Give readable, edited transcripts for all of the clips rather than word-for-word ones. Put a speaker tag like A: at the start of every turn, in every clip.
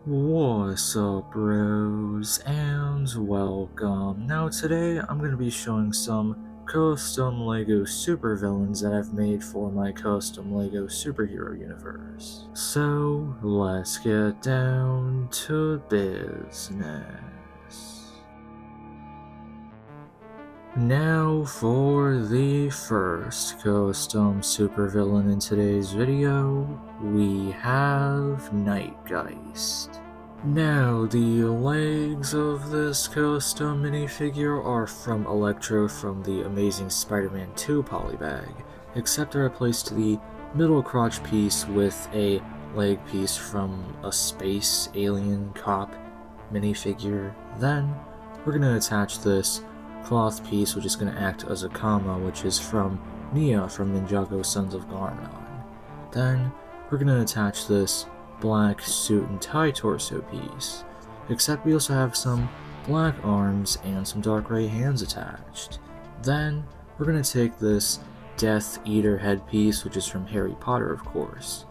A: What's up, bros, and welcome. Now today I'm going to be showing some custom LEGO supervillains that I've made for my custom LEGO superhero universe. So let's get down to business. Now for the first custom supervillain in today's video, we have Nightgeist. Now, the legs of this custom minifigure are from Electro from the Amazing Spider-Man 2 polybag, except I replaced the middle crotch piece with a leg piece from a space alien cop minifigure. Then, we're going to attach this cloth piece, which is going to act as a comma, which is from Nia from Ninjago Sons of Garnon. Then, we're going to attach this black suit and tie torso piece, except we also have some black arms and some dark gray hands attached. Then, we're going to take this Death Eater headpiece, which is from Harry Potter, of course,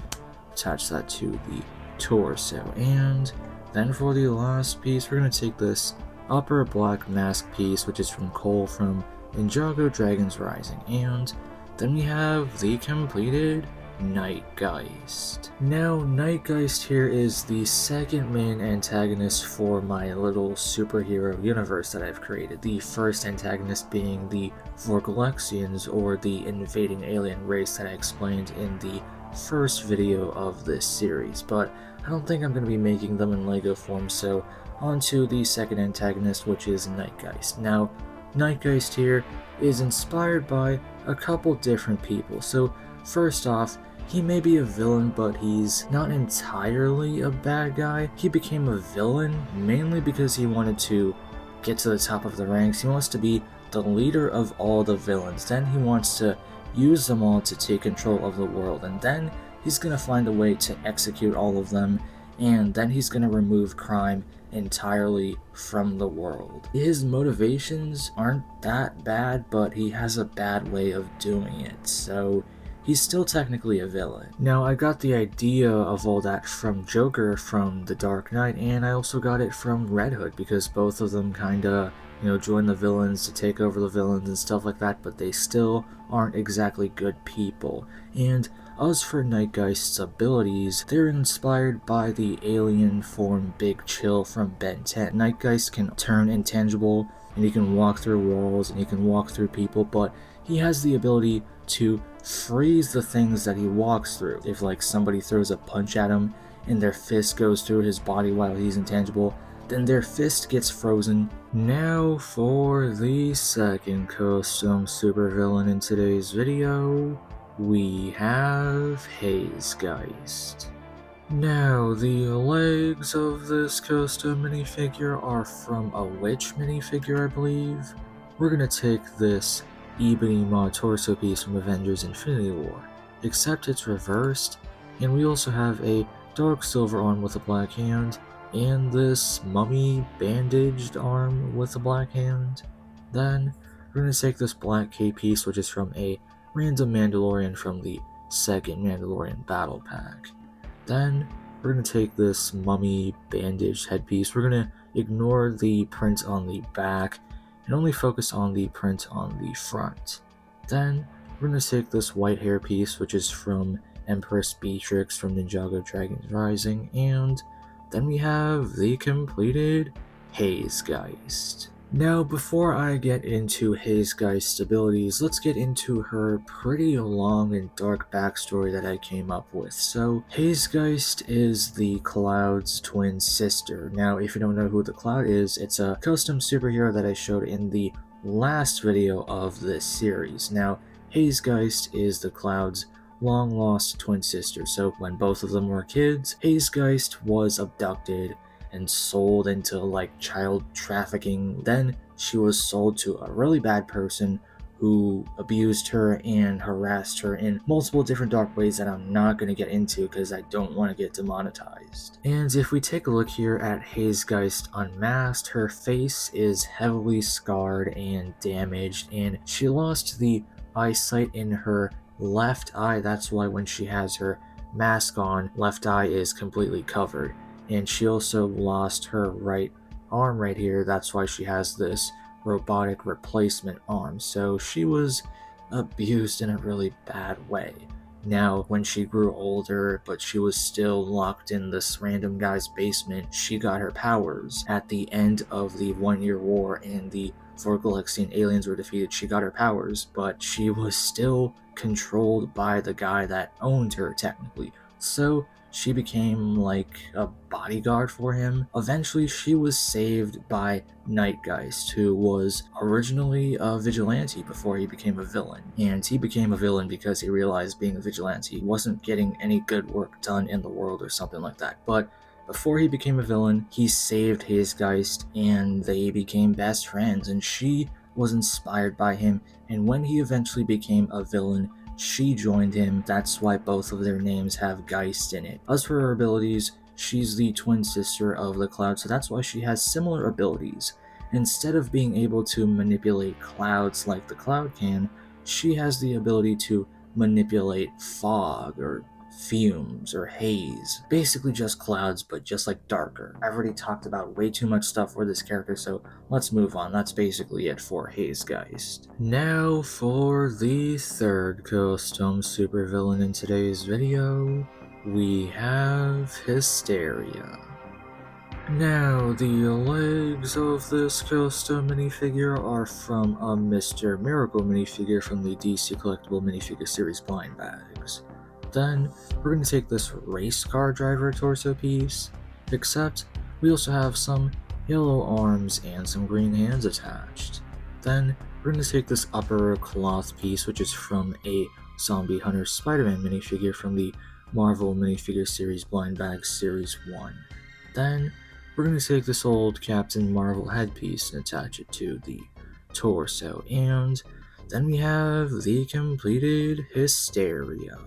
A: attach that to the torso, and then for the last piece, we're going to take this upper black mask piece, which is from Cole from Ninjago Dragons Rising, and then we have the completed Nightgeist. Now, Nightgeist here is the second main antagonist for my little superhero universe that I've created, the first antagonist being the Vorgalexians, or the invading alien race that I explained in the first video of this series, but I don't think I'm going to be making them in LEGO form, so on to the second antagonist, which is Nightgeist. Now, Nightgeist here is inspired by a couple different people. So first off, he may be a villain, but he's not entirely a bad guy. He became a villain mainly because he wanted to get to the top of the ranks. He wants to be the leader of all the villains. Then he wants to use them all to take control of the world, and then he's gonna find a way to execute all of them, and then he's gonna remove crime entirely from the world. His motivations aren't that bad, but he has a bad way of doing it, so he's still technically a villain. Now, I got the idea of all that from Joker from The Dark Knight, and I also got it from Red Hood, because both of them kinda, join the villains to take over the villains and stuff like that, but they still aren't exactly good people. And as for Nightgeist's abilities, they're inspired by the alien form Big Chill from Ben 10. Nightgeist can turn intangible, and he can walk through walls, and he can walk through people, but he has the ability to freeze the things that he walks through. If somebody throws a punch at him, and their fist goes through his body while he's intangible, then their fist gets frozen. Now for the second custom supervillain in today's video, we have Hazegeist. Now, the legs of this custom minifigure are from a witch minifigure, I believe. We're gonna take this Ebony Maw torso piece from Avengers Infinity War, except it's reversed, and we also have a dark silver arm with a black hand, and this mummy bandaged arm with a black hand. Then, we're gonna take this black cape piece, which is from a random Mandalorian from the second Mandalorian battle pack. Then, we're going to take this mummy bandaged headpiece. We're going to ignore the print on the back and only focus on the print on the front. Then, we're going to take this white hair piece, which is from Empress Beatrix from Ninjago Dragons Rising, and then we have the completed Hazegeist. Now, before I get into Hazegeist's abilities, let's get into her pretty long and dark backstory that I came up with. So, Hazegeist is the Cloud's twin sister. Now, if you don't know who the Cloud is, it's a custom superhero that I showed in the last video of this series. Now, Hazegeist is the Cloud's long-lost twin sister. So, when both of them were kids, Hazegeist was abducted and sold into child trafficking. Then she was sold to a really bad person who abused her and harassed her in multiple different dark ways that I'm not going to get into because I don't want to get demonetized. And if we take a look here at Hazegeist unmasked, her face is heavily scarred and damaged, and she lost the eyesight in her left eye. That's why when she has her mask on, left eye is completely covered. and she also lost her right arm right here. That's why she has this robotic replacement arm. So she was abused in a really bad way. Now, when she grew older, but she was still locked in this random guy's basement, she got her powers. At the end of the 1-year war and the 4 Galaxian aliens were defeated, she got her powers, but she was still controlled by the guy that owned her, technically. So she became like a bodyguard for him. Eventually, she was saved by Nightgeist, who was originally a vigilante before he became a villain. And he became a villain because he realized being a vigilante wasn't getting any good work done in the world or something like that. But before he became a villain, he saved Hazegeist and they became best friends, and she was inspired by him. And when he eventually became a villain, she joined him. That's why both of their names have Geist in it. As for her abilities, she's the twin sister of the Cloud, so that's why she has similar abilities. Instead of being able to manipulate clouds like the Cloud can, she has the ability to manipulate fog or fumes or haze. Basically just clouds, but just like darker. I've already talked about way too much stuff for this character, so let's move on. That's basically it for Hazegeist. Now for the third custom supervillain in today's video, we have Hysteria. Now, the legs of this custom minifigure are from a Mr. Miracle minifigure from the DC Collectible minifigure series Blind Bags. Then, we're going to take this race car driver torso piece, except we also have some yellow arms and some green hands attached. Then, we're going to take this upper cloth piece, which is from a Zombie Hunter Spider-Man minifigure from the Marvel minifigure series Blind Bags Series 1. Then, we're going to take this old Captain Marvel headpiece and attach it to the torso, and then we have the completed Hysteria.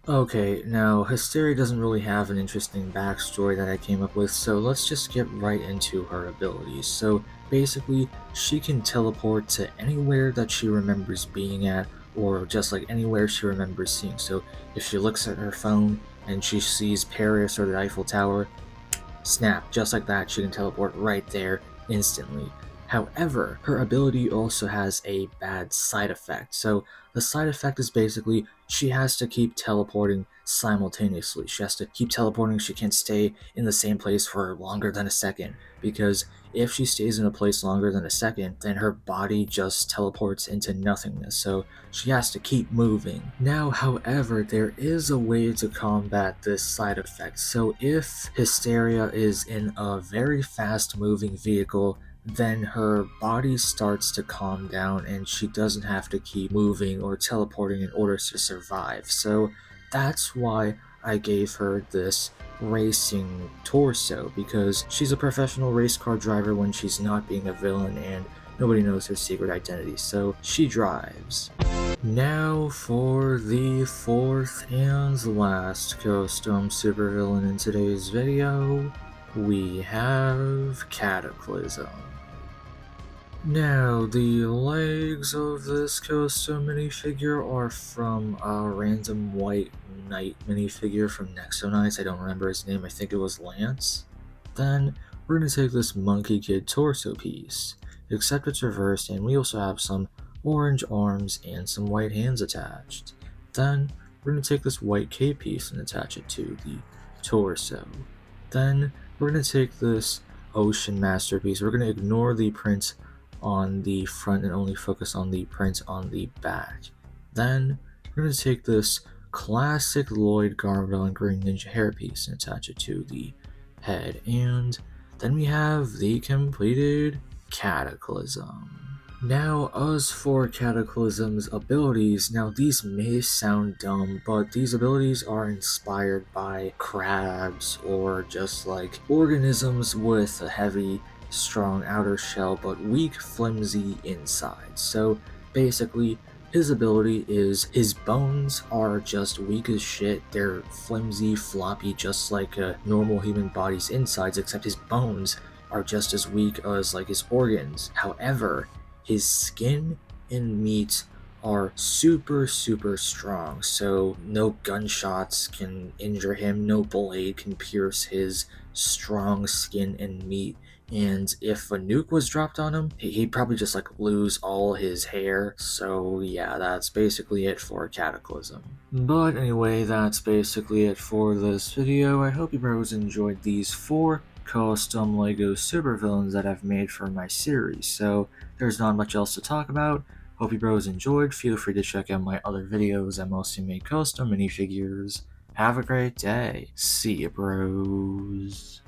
A: Okay, now Hysteria doesn't really have an interesting backstory that I came up with, so let's just get right into her abilities. So basically, she can teleport to anywhere that she remembers being at, or just like anywhere she remembers seeing. So if she looks at her phone and she sees Paris or the Eiffel Tower, snap, just like that, she can teleport right there instantly. However, her ability also has a bad side effect. So the side effect is basically she has to keep teleporting simultaneously. She has to keep teleporting. She can't stay in the same place for longer than a second, because if she stays in a place longer than a second, then her body just teleports into nothingness. So she has to keep moving. Now, however, there is a way to combat this side effect. So if Hysteria is in a very fast moving vehicle, then her body starts to calm down and she doesn't have to keep moving or teleporting in order to survive. So that's why I gave her this racing torso, because she's a professional race car driver when she's not being a villain and nobody knows her secret identity, so she drives. Now for the fourth and last custom supervillain in today's video, we have Cataclysm. Now, the legs of this custom minifigure are from a random white knight minifigure from Nexonites. I don't remember his name, I think it was Lance. Then, we're going to take this Monkey Kid torso piece, except it's reversed, and we also have some orange arms and some white hands attached. Then, we're going to take this white cape piece and attach it to the torso. Then, we're going to take this Ocean Masterpiece. We're going to ignore the print on the front and only focus on the print on the back. Then we're going to take this classic Lloyd Garville and Green Ninja hairpiece and attach it to the head, and then we have the completed Cataclysm. Now, as for Cataclysm's abilities, now these may sound dumb, but these abilities are inspired by crabs or just like organisms with a heavy, strong outer shell but weak, flimsy inside. So basically, his ability is his bones are just weak as shit. They're flimsy, floppy, just like a normal human body's insides, except his bones are just as weak as like his organs. However, his skin and meat are super strong, so no gunshots can injure him, no blade can pierce his strong skin and meat. And if a nuke was dropped on him, he'd probably just like lose all his hair. So yeah, that's basically it for Cataclysm. But anyway, that's basically it for this video. I hope you bros enjoyed these 4 custom LEGO supervillains that I've made for my series. So there's not much else to talk about. Hope you bros enjoyed. Feel free to check out my other videos. I mostly make custom minifigures. Have a great day. See ya, bros.